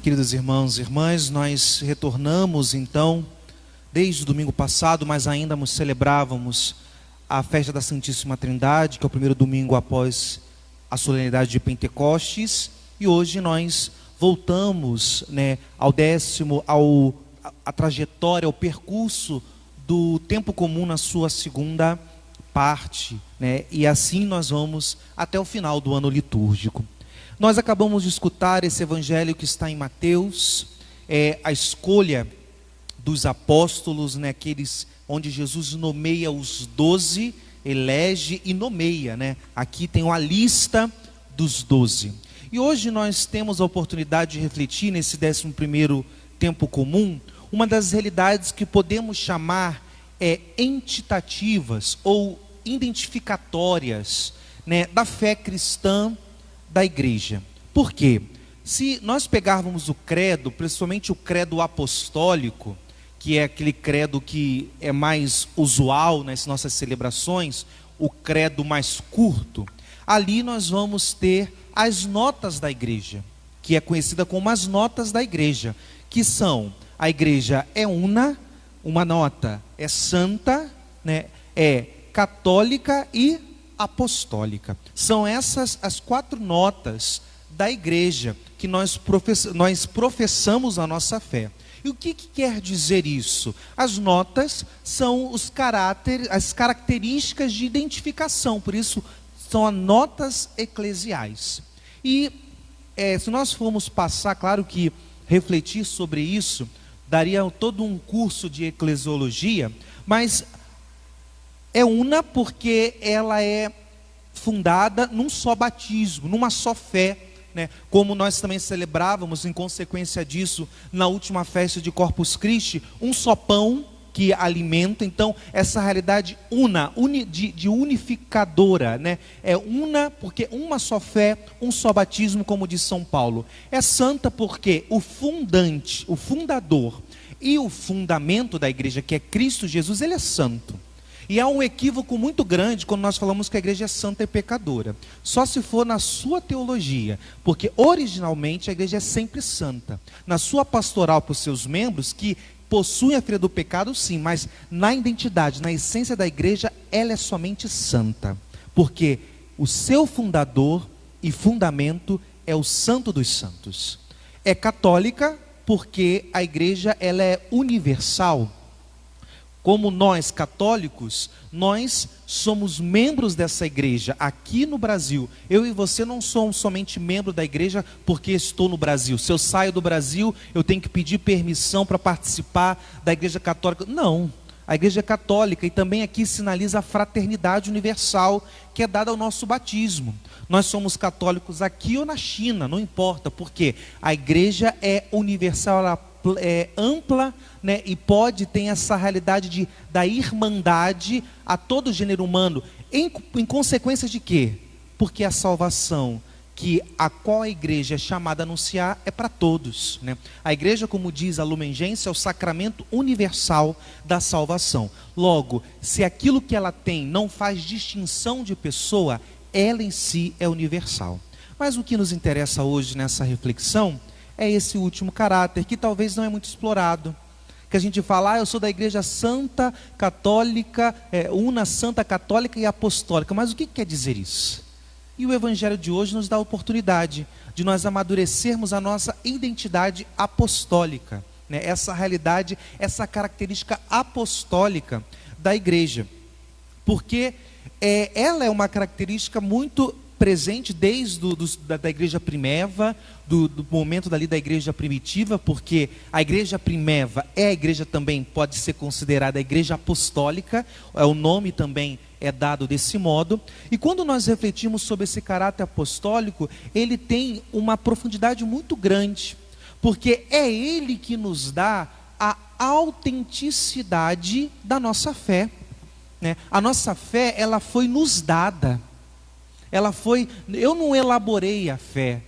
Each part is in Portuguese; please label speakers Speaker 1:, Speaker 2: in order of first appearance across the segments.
Speaker 1: Queridos irmãos e irmãs, nós retornamos então, desde o domingo passado, mas ainda nos celebrávamos a festa da Santíssima Trindade, que é o primeiro domingo após a solenidade de Pentecostes, e hoje nós voltamos, a trajetória, ao percurso do tempo comum na sua segunda parte, e assim nós vamos até o final do ano litúrgico. Nós acabamos de escutar esse evangelho que está em Mateus, a escolha dos apóstolos, aqueles onde Jesus nomeia os 12, elege e nomeia, Aqui tem uma lista dos 12. E hoje nós temos a oportunidade de refletir nesse 11º tempo comum, uma das realidades que podemos chamar entitativas ou identificatórias, da fé cristã da igreja. Por quê? Se nós pegarmos o credo, principalmente o credo apostólico, que é aquele credo que é mais usual nas nossas celebrações, o credo mais curto, ali nós vamos ter as notas da igreja, que é conhecida como as notas da igreja, que são: a igreja é una, uma nota é santa, é católica e apostólica. São essas as 4 notas da igreja que nós professamos a nossa fé. E o que quer dizer isso? As notas são as características de identificação, por isso são as notas eclesiais. E se nós formos passar, claro que refletir sobre isso daria todo um curso de eclesiologia, mas é una porque ela é fundada num só batismo, numa só fé, como nós também celebrávamos em consequência disso na última festa de Corpus Christi, um só pão que alimenta. Então essa realidade de unificadora, é una porque uma só fé, um só batismo, como diz São Paulo. É santa porque o fundador e o fundamento da igreja, que é Cristo Jesus, ele é santo. E há um equívoco muito grande quando nós falamos que a igreja é santa e pecadora. Só se for na sua teologia, porque originalmente a igreja é sempre santa. Na sua pastoral para os seus membros, que possuem a filha do pecado, sim, mas na identidade, na essência da igreja, ela é somente santa. Porque o seu fundador e fundamento é o Santo dos Santos. É católica porque a igreja ela é universal. Como nós católicos, nós somos membros dessa igreja aqui no Brasil. Eu e você não somos somente membro da igreja porque estou no Brasil. Se eu saio do Brasil, eu tenho que pedir permissão para participar da igreja católica. Não, a igreja é católica e também aqui sinaliza a fraternidade universal que é dada ao nosso batismo. Nós somos católicos aqui ou na China, não importa, porque a igreja é universal, ela é ampla, e ter essa realidade da irmandade a todo o gênero humano, em consequência de quê? Porque a salvação a qual a igreja é chamada a anunciar é para todos, A igreja, como diz a Lumen Gentium, é o sacramento universal da salvação. Logo, se aquilo que ela tem não faz distinção de pessoa, ela em si é universal. Mas o que nos interessa hoje nessa reflexão é esse último caráter, que talvez não é muito explorado. Que a gente fala, eu sou da igreja santa, católica, una, santa, católica e apostólica. Mas o que quer dizer isso? E o evangelho de hoje nos dá a oportunidade de nós amadurecermos a nossa identidade apostólica. Essa realidade, essa característica apostólica da igreja. Porque ela é uma característica muito presente desde da igreja primeva, do momento dali da igreja primitiva, porque a igreja primeva é a igreja também, pode ser considerada a igreja apostólica, o nome também é dado desse modo. E quando nós refletimos sobre esse caráter apostólico, ele tem uma profundidade muito grande, porque é ele que nos dá a autenticidade da nossa fé. A nossa fé, ela foi nos dada. Eu não elaborei a fé.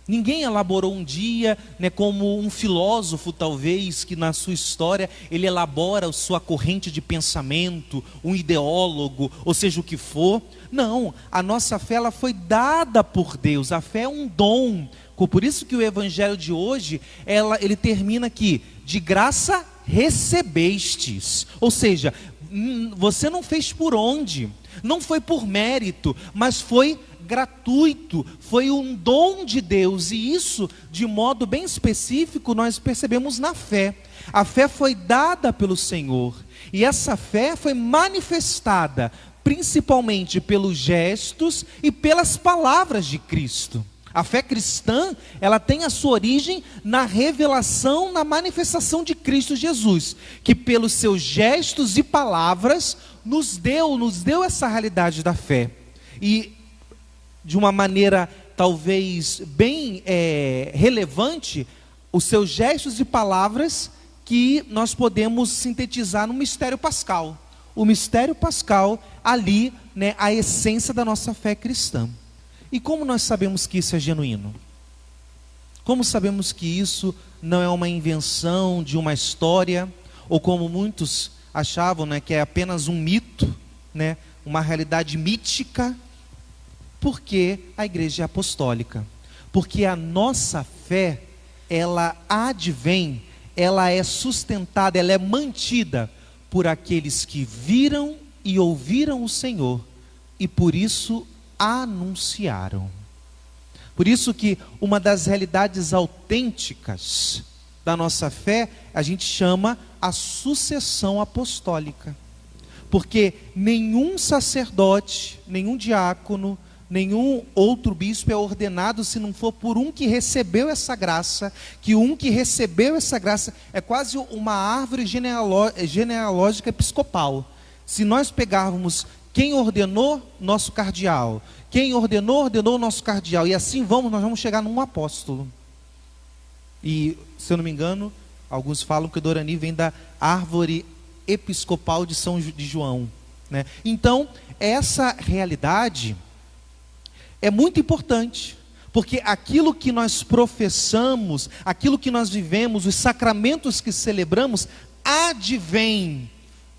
Speaker 1: Ninguém elaborou um dia, né, como um filósofo talvez, que na sua história ele elabora a sua corrente de pensamento, um ideólogo, ou seja o que for. Não, a nossa fé ela foi dada por Deus, a fé é um dom. Por isso que o evangelho de hoje, ele termina aqui, de graça recebestes. Ou seja, você não fez por onde, não foi por mérito, mas foi gratuito, foi um dom de Deus, e isso de modo bem específico nós percebemos na fé. A fé foi dada pelo Senhor, e essa fé foi manifestada principalmente pelos gestos e pelas palavras de Cristo. A fé cristã, ela tem a sua origem na revelação, na manifestação de Cristo Jesus, que pelos seus gestos e palavras nos deu essa realidade da fé. E de uma maneira talvez bem relevante, os seus gestos e palavras que nós podemos sintetizar no mistério pascal. O mistério pascal, ali, né, a essência da nossa fé cristã. E como nós sabemos que isso é genuíno? Como sabemos que isso não é uma invenção de uma história, ou como muitos achavam, né, que é apenas um mito, né, uma realidade mítica? Porque a igreja é apostólica, porque a nossa fé, ela advém, ela é sustentada, ela é mantida por aqueles que viram e ouviram o Senhor, e por isso anunciaram. Por isso que uma das realidades autênticas da nossa fé, a gente chama a sucessão apostólica, porque nenhum sacerdote, nenhum diácono, nenhum outro bispo é ordenado se não for por um que recebeu essa graça, que um que recebeu essa graça é quase uma árvore genealógica episcopal. Se nós pegarmos quem ordenou nosso cardeal, quem ordenou nosso cardeal, e assim nós vamos chegar num apóstolo. E, se eu não me engano, alguns falam que o Dorani vem da árvore episcopal de João, né? Então, essa realidade é muito importante, porque aquilo que nós professamos, aquilo que nós vivemos, os sacramentos que celebramos, advém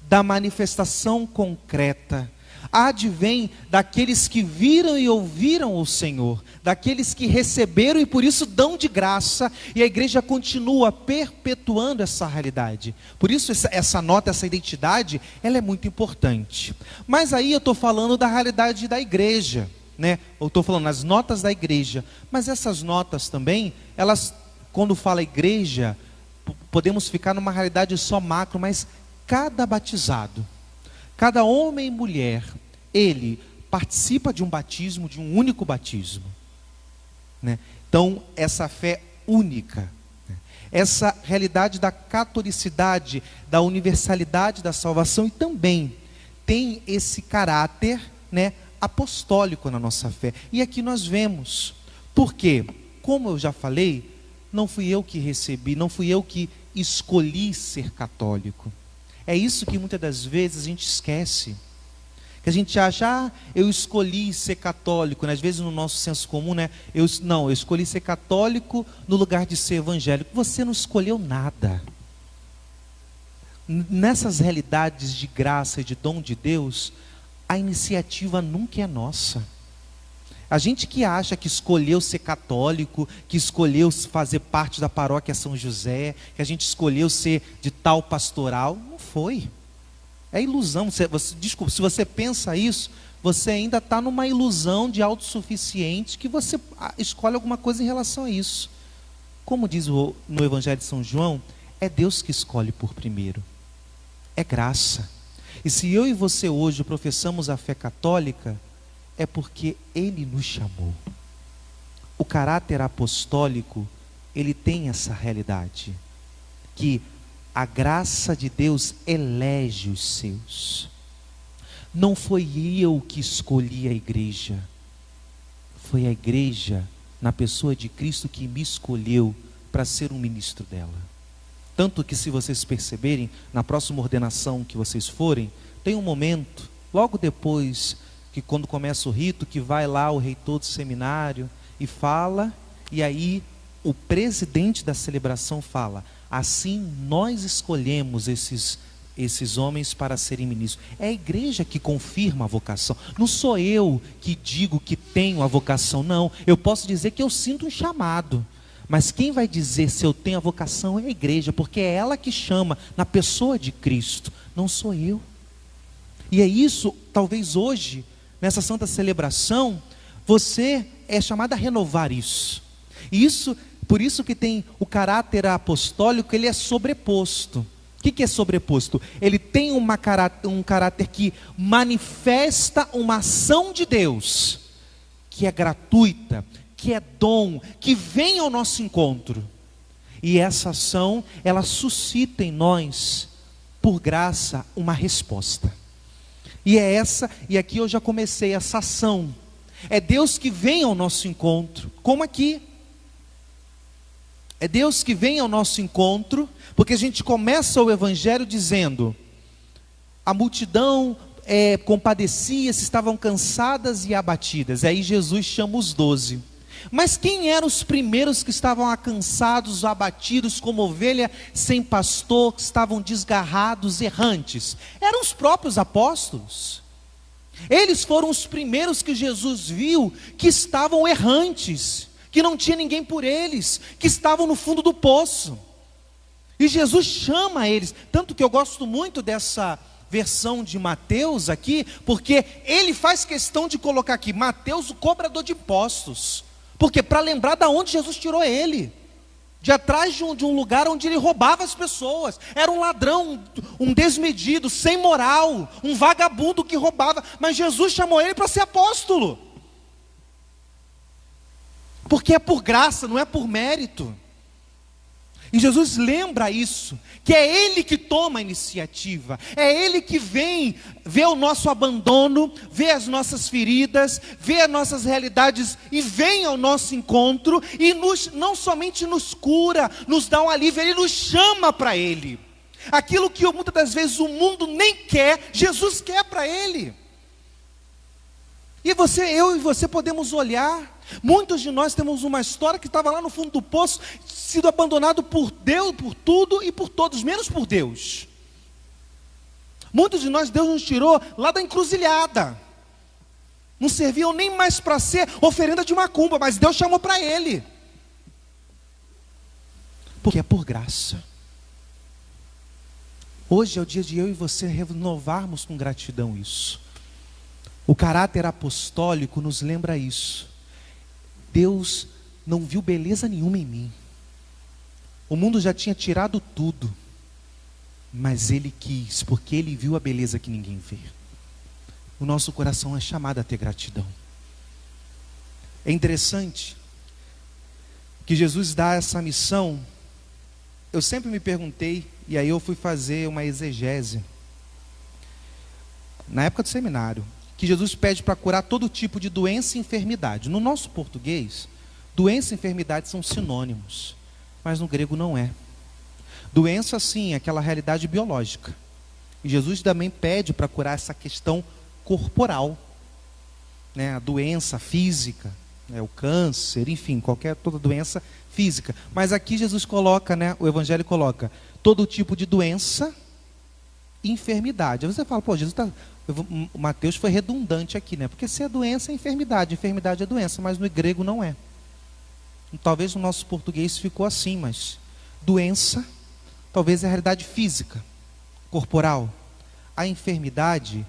Speaker 1: da manifestação concreta, advém daqueles que viram e ouviram o Senhor, daqueles que receberam e por isso dão de graça, e a igreja continua perpetuando essa realidade. Por isso essa nota, essa identidade, ela é muito importante. Mas aí eu estou falando da realidade da igreja, né? Eu estou falando as notas da igreja, mas essas notas também, elas, quando fala igreja, podemos ficar numa realidade só macro, mas cada batizado, cada homem e mulher, ele participa de um batismo, de um único batismo, né? Então, essa fé única, né? Essa realidade da catolicidade, da universalidade da salvação, e também tem esse caráter, né, apostólico na nossa fé. E aqui nós vemos, porque, como eu já falei, não fui eu que recebi, não fui eu que escolhi ser católico. É isso que muitas das vezes a gente esquece, que a gente acha, eu escolhi ser católico, né? Às vezes no nosso senso comum, né? Eu escolhi ser católico no lugar de ser evangélico. Você não escolheu nada. Nessas realidades de graça e de dom de Deus, a iniciativa nunca é nossa. A gente que acha que escolheu ser católico, que escolheu fazer parte da paróquia São José, que a gente escolheu ser de tal pastoral, não foi. É ilusão. Desculpa, se você pensa isso, você ainda está numa ilusão de autossuficiente, que você escolhe alguma coisa em relação a isso. Como diz no Evangelho de São João, é Deus que escolhe por primeiro. É graça. E se eu e você hoje professamos a fé católica, é porque Ele nos chamou. O caráter apostólico, ele tem essa realidade, que a graça de Deus elege os seus. Não foi eu que escolhi a igreja, foi a igreja, na pessoa de Cristo, que me escolheu para ser um ministro dela. Tanto que, se vocês perceberem, na próxima ordenação que vocês forem, tem um momento, logo depois, que quando começa o rito, que vai lá o reitor do seminário e fala, E aí o presidente da celebração fala: assim nós escolhemos esses homens para serem ministros. É a igreja que confirma a vocação. Não sou eu que digo que tenho a vocação, não. Eu posso dizer que eu sinto um chamado. Mas quem vai dizer se eu tenho a vocação é a igreja, porque é ela que chama na pessoa de Cristo, não sou eu. E é isso, talvez hoje, nessa santa celebração, você é chamado a renovar isso. E isso, por isso que tem o caráter apostólico, ele é sobreposto. O que é sobreposto? Ele tem um caráter que manifesta uma ação de Deus, que é gratuita, que é dom, que vem ao nosso encontro. E essa ação, ela suscita em nós, por graça, uma resposta. E é essa, e aqui eu já comecei essa ação. É Deus que vem ao nosso encontro, como aqui. É Deus que vem ao nosso encontro, porque a gente começa o evangelho dizendo: a multidão compadecia-se, estavam cansadas e abatidas. Aí Jesus chama os 12. Mas quem eram os primeiros que estavam cansados, abatidos, como ovelha sem pastor, que estavam desgarrados, errantes? Eram os próprios apóstolos. Eles foram os primeiros que Jesus viu que estavam errantes, que não tinha ninguém por eles, que estavam no fundo do poço. E Jesus chama eles, tanto que eu gosto muito dessa versão de Mateus aqui, porque ele faz questão de colocar aqui, Mateus, o cobrador de impostos. Porque para lembrar de onde Jesus tirou ele, de atrás de um lugar onde ele roubava as pessoas, era um ladrão, um desmedido, sem moral, um vagabundo que roubava, mas Jesus chamou ele para ser apóstolo, porque é por graça, não é por mérito. E Jesus lembra isso, que é Ele que toma a iniciativa, é Ele que vem, vê o nosso abandono, vê as nossas feridas, vê as nossas realidades e vem ao nosso encontro e não somente nos cura, nos dá um alívio, Ele nos chama para Ele. Aquilo que muitas das vezes o mundo nem quer, Jesus quer para Ele. E eu e você podemos olhar. Muitos de nós temos uma história que estava lá no fundo do poço, sido abandonado por Deus, por tudo e por todos, menos por Deus. Muitos de nós, Deus nos tirou lá da encruzilhada. Não serviam nem mais para ser oferenda de macumba, mas Deus chamou para Ele. Porque é por graça. Hoje é o dia de eu e você renovarmos com gratidão isso. O caráter apostólico nos lembra isso. Deus não viu beleza nenhuma em mim. O mundo já tinha tirado tudo, mas Ele quis, porque Ele viu a beleza que ninguém vê. O nosso coração é chamado a ter gratidão. É interessante que Jesus dá essa missão. Eu sempre me perguntei, e aí eu fui fazer uma exegese, na época do seminário, que Jesus pede para curar todo tipo de doença e enfermidade. No nosso português, doença e enfermidade são sinônimos, mas no grego não é. Doença, sim, é aquela realidade biológica. E Jesus também pede para curar essa questão corporal, né? A doença física, né? O câncer, enfim, toda doença física. Mas aqui Jesus coloca, né? O Evangelho coloca todo tipo de doença e enfermidade. Aí você fala, pô, Jesus está... O Mateus foi redundante aqui, né? Porque se é doença, é enfermidade. Enfermidade é doença, mas no grego não é. Talvez no nosso português ficou assim, mas doença, talvez é a realidade física, corporal. A enfermidade,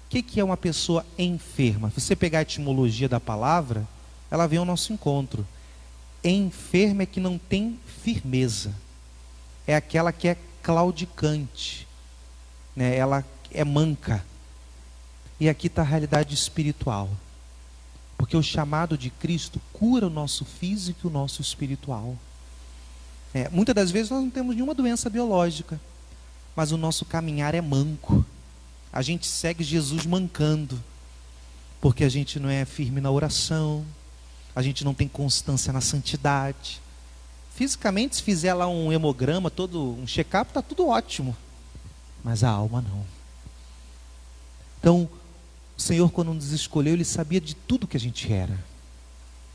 Speaker 1: o que é uma pessoa enferma? Se você pegar a etimologia da palavra, ela vem ao nosso encontro. Enferma é que não tem firmeza. É aquela que é claudicante, né? Ela é manca. E aqui está a realidade espiritual. Porque o chamado de Cristo cura o nosso físico e o nosso espiritual. Muitas das vezes nós não temos nenhuma doença biológica, mas o nosso caminhar é manco. A gente segue Jesus mancando, porque a gente não é firme na oração, a gente não tem constância na santidade. Fisicamente, se fizer lá um hemograma, um check-up, está tudo ótimo, mas a alma não. Então, o Senhor, quando nos escolheu, Ele sabia de tudo que a gente era.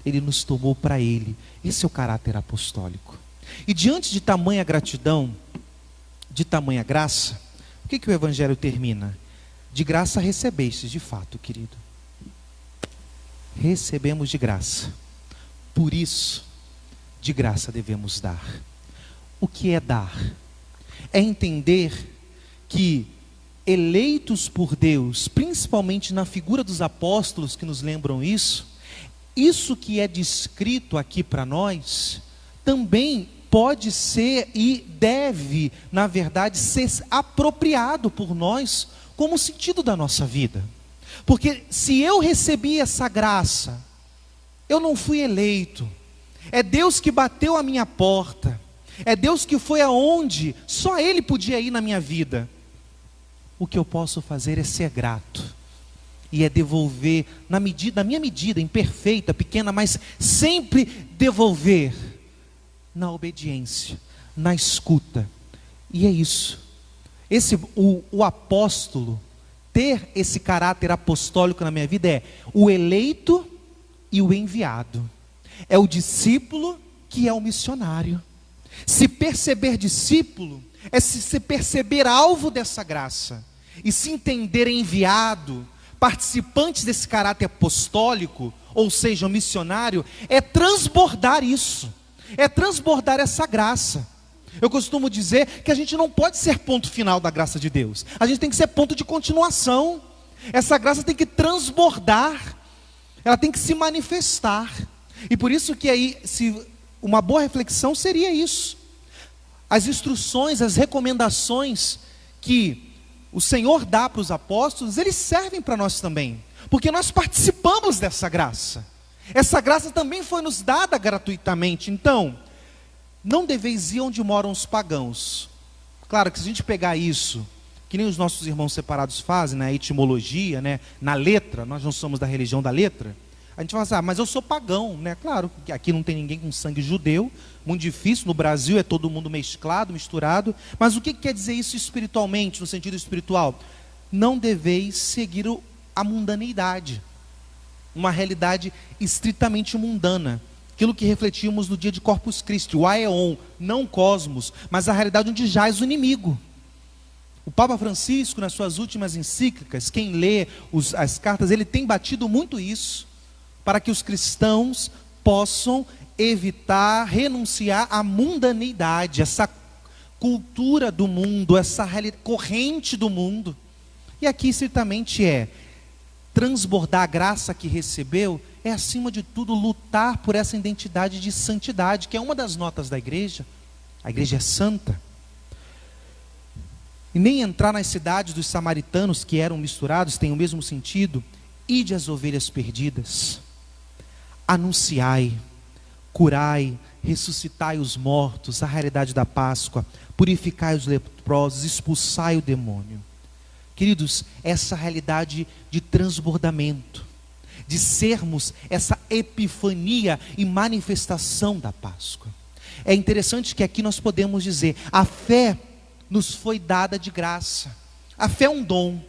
Speaker 1: Ele nos tomou para Ele. Esse é o caráter apostólico. E diante de tamanha gratidão, de tamanha graça, o que o Evangelho termina? De graça recebestes, de fato, querido. Recebemos de graça. Por isso, de graça devemos dar. O que é dar? É entender que eleitos por Deus, principalmente na figura dos apóstolos que nos lembram isso que é descrito aqui para nós, também pode ser e deve, na verdade, ser apropriado por nós como sentido da nossa vida. Porque se eu recebi essa graça, eu não fui eleito, é Deus que bateu a minha porta, é Deus que foi aonde só Ele podia ir na minha vida. O que eu posso fazer é ser grato, e é devolver na minha medida, imperfeita, pequena, mas sempre devolver na obediência, na escuta. E é isso. O apóstolo, ter esse caráter apostólico na minha vida é o eleito e o enviado. É o discípulo que é o missionário. Se perceber discípulo, é se perceber alvo dessa graça. E se entender enviado, participantes desse caráter apostólico, ou seja, missionário, é transbordar isso. É transbordar essa graça. Eu costumo dizer que a gente não pode ser ponto final da graça de Deus. A gente tem que ser ponto de continuação. Essa graça tem que transbordar. Ela tem que se manifestar. E por isso que aí, uma boa reflexão seria isso. As instruções, as recomendações que o Senhor dá para os apóstolos, eles servem para nós também. Porque nós participamos dessa graça. Essa graça também foi nos dada gratuitamente. Então, não deveis ir onde moram os pagãos. Claro que se a gente pegar isso, que nem os nossos irmãos separados fazem, na etimologia, né, na letra, nós não somos da religião da letra, a gente fala assim, mas eu sou pagão, né? Claro, que aqui não tem ninguém com sangue judeu, muito difícil, no Brasil é todo mundo mesclado, misturado, mas o que quer dizer isso espiritualmente, no sentido espiritual? Não deveis seguir a mundaneidade, uma realidade estritamente mundana, aquilo que refletimos no dia de Corpus Christi, o aeon, não o cosmos, mas a realidade onde jaz o inimigo. O Papa Francisco, nas suas últimas encíclicas, quem lê as cartas, ele tem batido muito isso, para que os cristãos possam evitar, renunciar à mundaneidade, essa cultura do mundo, essa corrente do mundo. E aqui certamente transbordar a graça que recebeu, é acima de tudo lutar por essa identidade de santidade, que é uma das notas da igreja. A igreja é santa. E nem entrar nas cidades dos samaritanos que eram misturados tem o mesmo sentido. Ide às ovelhas perdidas, anunciai, curai, ressuscitai os mortos, a realidade da Páscoa, purificai os leprosos, expulsai o demônio. Queridos, essa realidade de transbordamento, de sermos essa epifania e manifestação da Páscoa. É interessante que aqui nós podemos dizer, a fé nos foi dada de graça. A fé é um dom,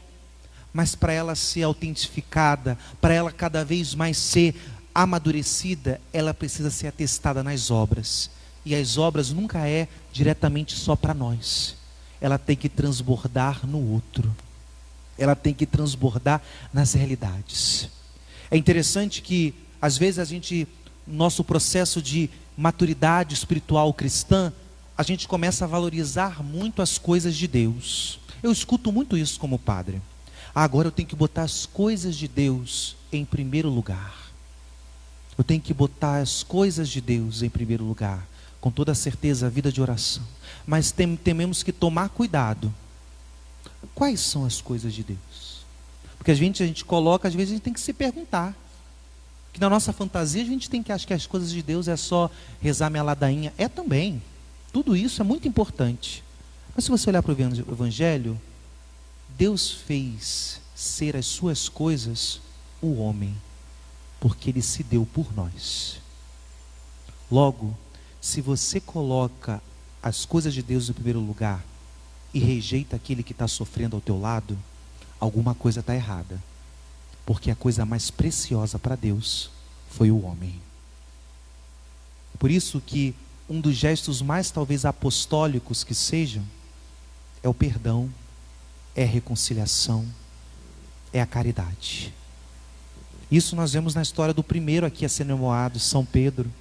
Speaker 1: mas para ela ser autentificada, para ela cada vez mais ser amadurecida, ela precisa ser atestada nas obras. E as obras nunca é diretamente só para nós. Ela tem que transbordar no outro. Ela tem que transbordar nas realidades. É interessante que, às vezes, nosso processo de maturidade espiritual cristã, a gente começa a valorizar muito as coisas de Deus. Eu escuto muito isso como padre. Agora eu tenho que botar as coisas de Deus em primeiro lugar. Eu tenho que botar as coisas de Deus em primeiro lugar. Com toda certeza, a vida de oração. Mas temos que tomar cuidado. Quais são as coisas de Deus? Porque a gente coloca, às vezes a gente tem que se perguntar. Que na nossa fantasia a gente tem que achar que as coisas de Deus é só rezar minha ladainha. É também. Tudo isso é muito importante. Mas se você olhar para o Evangelho, Deus fez ser as suas coisas o homem, porque Ele se deu por nós. Logo, se você coloca as coisas de Deus em primeiro lugar e rejeita aquele que está sofrendo ao teu lado, alguma coisa está errada. Porque a coisa mais preciosa para Deus foi o homem. Por isso que um dos gestos mais talvez apostólicos que sejam, é o perdão, é a reconciliação, é a caridade. Isso nós vemos na história do primeiro aqui a ser nomeado, São Pedro.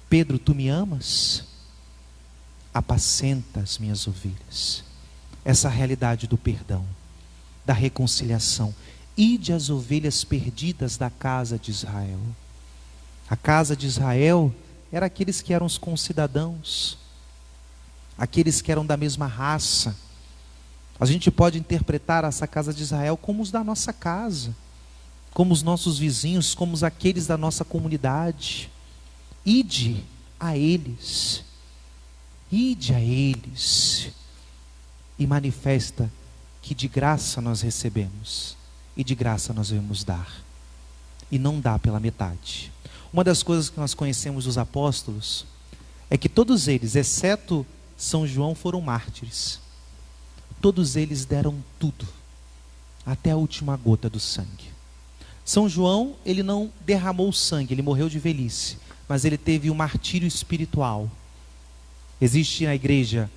Speaker 1: Pedro, tu me amas? Apacenta as minhas ovelhas. Essa realidade do perdão, da reconciliação. Ide as ovelhas perdidas da casa de Israel. A casa de Israel era aqueles que eram os concidadãos, aqueles que eram da mesma raça. A gente pode interpretar essa casa de Israel como os da nossa casa, como os nossos vizinhos, como aqueles da nossa comunidade. Ide a eles, ide a eles, e manifesta que de graça nós recebemos, e de graça nós devemos dar, e não dá pela metade. Uma das coisas que nós conhecemos dos apóstolos, é que todos eles, exceto São João, foram mártires. Todos eles deram tudo, até a última gota do sangue. São João, ele não derramou sangue, ele morreu de velhice, mas ele teve um martírio espiritual. Existe na igreja,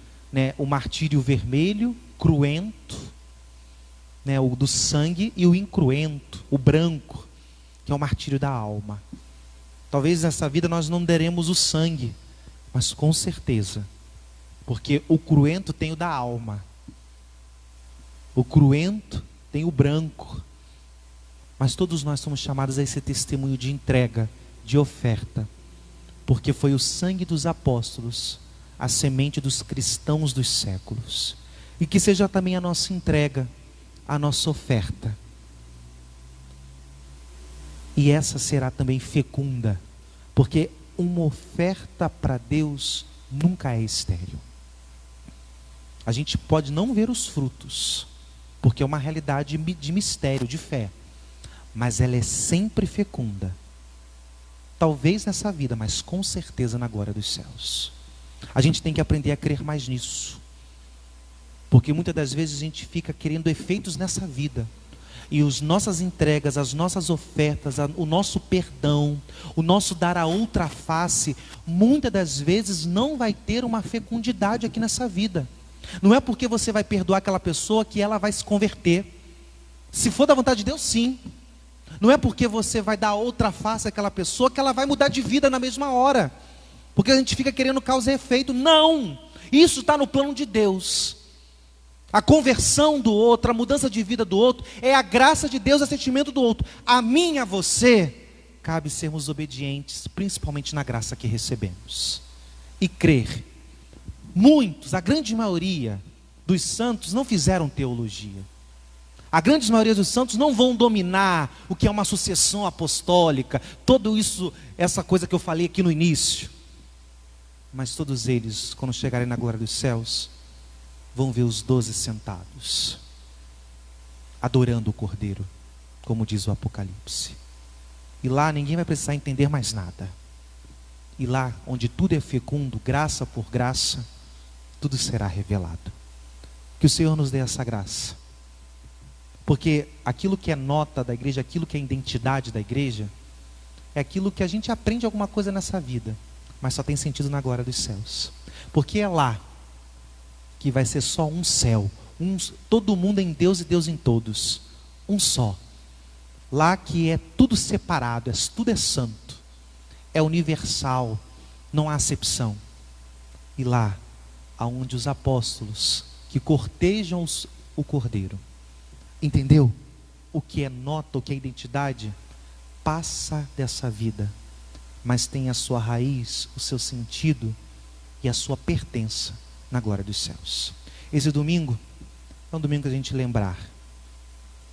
Speaker 1: o martírio vermelho, cruento, o do sangue, e o incruento, o branco, que é o martírio da alma. Talvez nessa vida nós não deremos o sangue, mas com certeza, porque o cruento tem o da alma, o cruento tem o branco. Mas todos nós somos chamados a esse testemunho de entrega, de oferta, porque foi o sangue dos apóstolos, a semente dos cristãos dos séculos. E que seja também a nossa entrega, a nossa oferta. E essa será também fecunda, porque uma oferta para Deus nunca é estéril. A gente pode não ver os frutos, porque é uma realidade de mistério, de fé, mas ela é sempre fecunda. Talvez nessa vida, mas com certeza na glória dos céus. A gente tem que aprender a crer mais nisso, porque muitas das vezes a gente fica querendo efeitos nessa vida, e as nossas entregas, as nossas ofertas, o nosso perdão, o nosso dar a outra face, muitas das vezes não vai ter uma fecundidade aqui nessa vida. Não é porque você vai perdoar aquela pessoa que ela vai se converter. Se for da vontade de Deus, sim. Não é porque você vai dar outra face àquela pessoa que ela vai mudar de vida na mesma hora, porque a gente fica querendo causa e efeito. Não, isso está no plano de Deus. A conversão do outro, a mudança de vida do outro, é a graça de Deus, é o sentimento do outro. A mim e a você, cabe sermos obedientes, principalmente na graça que recebemos, e crer. Muitos, a grande maioria dos santos não fizeram teologia. A grande maioria dos santos não vão dominar o que é uma sucessão apostólica, tudo isso, essa coisa que eu falei aqui no início. Mas todos eles, quando chegarem na glória dos céus, vão ver os 12 sentados, adorando o Cordeiro, como diz o Apocalipse. E lá ninguém vai precisar entender mais nada. E lá, onde tudo é fecundo, graça por graça, tudo será revelado. Que o Senhor nos dê essa graça. Porque aquilo que é nota da igreja, aquilo que é identidade da igreja, é aquilo que a gente aprende alguma coisa nessa vida, mas só tem sentido na glória dos céus. Porque é lá que vai ser só um céu, todo mundo em Deus e Deus em todos, um só. Lá que é tudo separado, tudo é santo, é universal, não há acepção. E lá, aonde os apóstolos que cortejam o Cordeiro, entendeu? O que é nota, o que é identidade, passa dessa vida, mas tem a sua raiz, o seu sentido e a sua pertença na glória dos céus. Esse domingo é um domingo que a gente lembrar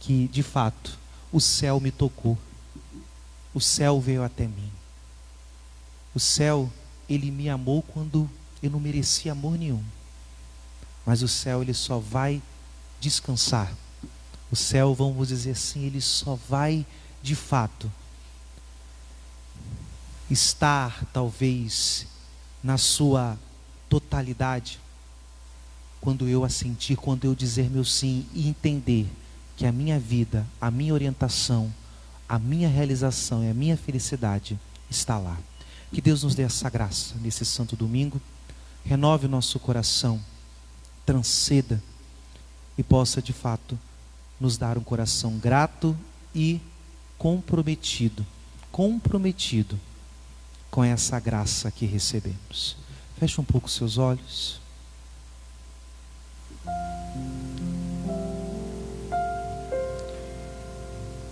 Speaker 1: que, de fato, o céu me tocou, o céu veio até mim, o céu, ele me amou quando eu não merecia amor nenhum, mas o céu, ele só vai descansar. O céu, vamos dizer assim, ele só vai, de fato, estar, talvez, na sua totalidade, quando eu assentir, quando eu dizer meu sim e entender que a minha vida, a minha orientação, a minha realização e a minha felicidade está lá. Que Deus nos dê essa graça nesse santo domingo, renove o nosso coração, transceda e possa de fato nos dar um coração grato e comprometido com essa graça que recebemos. Feche um pouco seus olhos.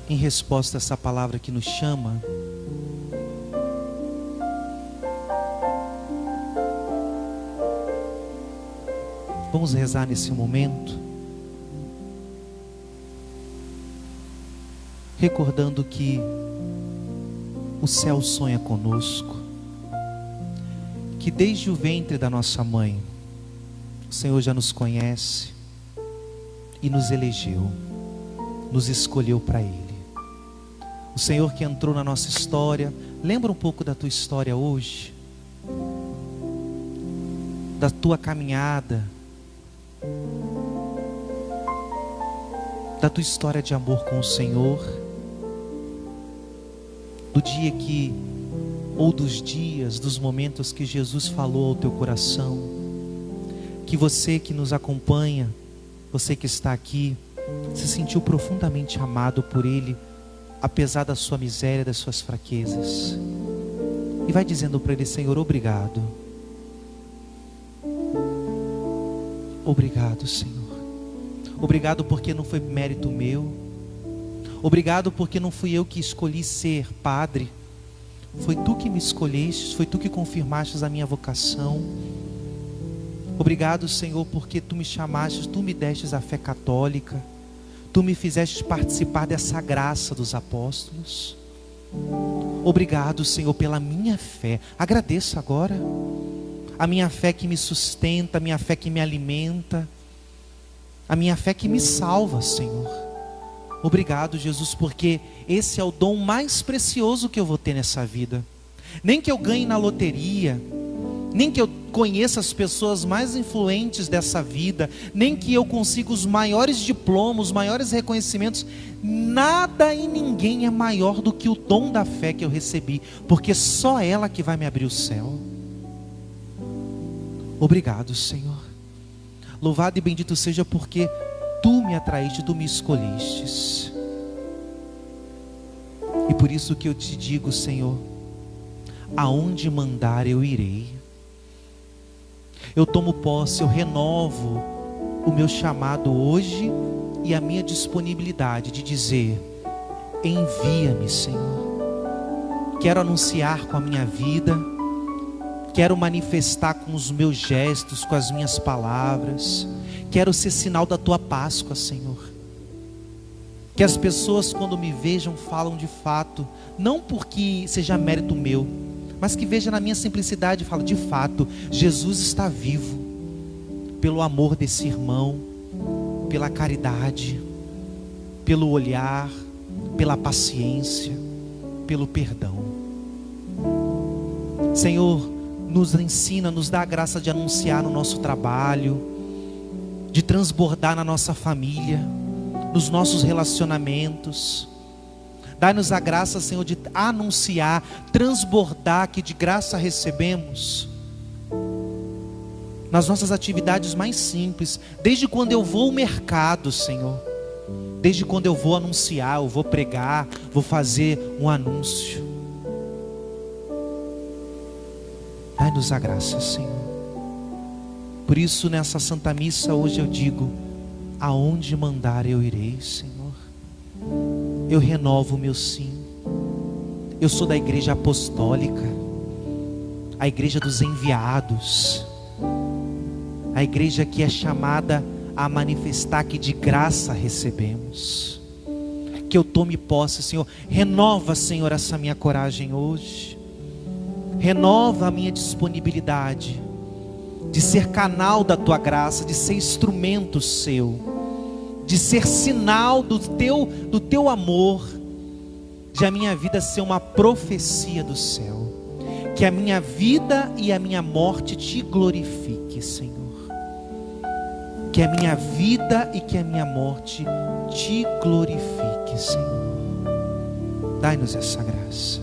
Speaker 1: Em resposta a essa palavra que nos chama, vamos rezar nesse momento, recordando que o céu sonha conosco, que desde o ventre da nossa mãe, o Senhor já nos conhece e nos elegeu, nos escolheu para Ele. O Senhor que entrou na nossa história, lembra um pouco da tua história hoje, da tua caminhada, da tua história de amor com o Senhor, do dia que, ou dos dias, dos momentos que Jesus falou ao teu coração, que você que nos acompanha, você que está aqui, se sentiu profundamente amado por Ele, apesar da sua miséria, das suas fraquezas, e vai dizendo para Ele: Senhor, obrigado. Obrigado, Senhor. Obrigado porque não foi mérito meu. Obrigado porque não fui eu que escolhi ser padre. Foi Tu que me escolheste, foi Tu que confirmaste a minha vocação. Obrigado, Senhor, porque Tu me chamaste, Tu me destes a fé católica. Tu me fizeste participar dessa graça dos apóstolos. Obrigado, Senhor, pela minha fé. Agradeço agora. A minha fé que me sustenta, a minha fé que me alimenta, a minha fé que me salva, Senhor. Obrigado, Jesus, porque esse é o dom mais precioso que eu vou ter nessa vida. Nem que eu ganhe na loteria, nem que eu conheça as pessoas mais influentes dessa vida, nem que eu consiga os maiores diplomas, os maiores reconhecimentos, nada e ninguém é maior do que o dom da fé que eu recebi, porque só ela que vai me abrir o céu. Obrigado, Senhor. Louvado e bendito seja porque Tu me atraíste, Tu me escolhestes. E por isso que eu te digo, Senhor, aonde mandar eu irei. Eu tomo posse, eu renovo o meu chamado hoje e a minha disponibilidade de dizer: envia-me, Senhor. Quero anunciar com a minha vida, quero manifestar com os meus gestos, com as minhas palavras. Quero ser sinal da Tua Páscoa, Senhor. Que as pessoas, quando me vejam, falam de fato, não porque seja mérito meu, mas que veja na minha simplicidade e fala: de fato, Jesus está vivo, pelo amor desse irmão, pela caridade, pelo olhar, pela paciência, pelo perdão. Senhor, nos ensina, nos dá a graça de anunciar no nosso trabalho, de transbordar na nossa família, nos nossos relacionamentos. Dá-nos a graça, Senhor, de anunciar, transbordar que de graça recebemos nas nossas atividades mais simples, desde quando eu vou ao mercado, Senhor, desde quando eu vou anunciar, eu vou pregar, vou fazer um anúncio. Dá-nos a graça, Senhor. Por isso, nessa Santa Missa hoje eu digo: aonde mandar eu irei, Senhor. Eu renovo o meu sim. Eu sou da igreja apostólica, a igreja dos enviados, a igreja que é chamada a manifestar que de graça recebemos. Que eu tome posse, Senhor. Renova, Senhor, essa minha coragem hoje. Renova a minha disponibilidade de ser canal da Tua graça, de ser instrumento Seu, de ser sinal do teu amor, de a minha vida ser uma profecia do céu. Que a minha vida e a minha morte Te glorifique, Senhor. Que a minha vida e que a minha morte Te glorifique, Senhor. Dai-nos essa graça.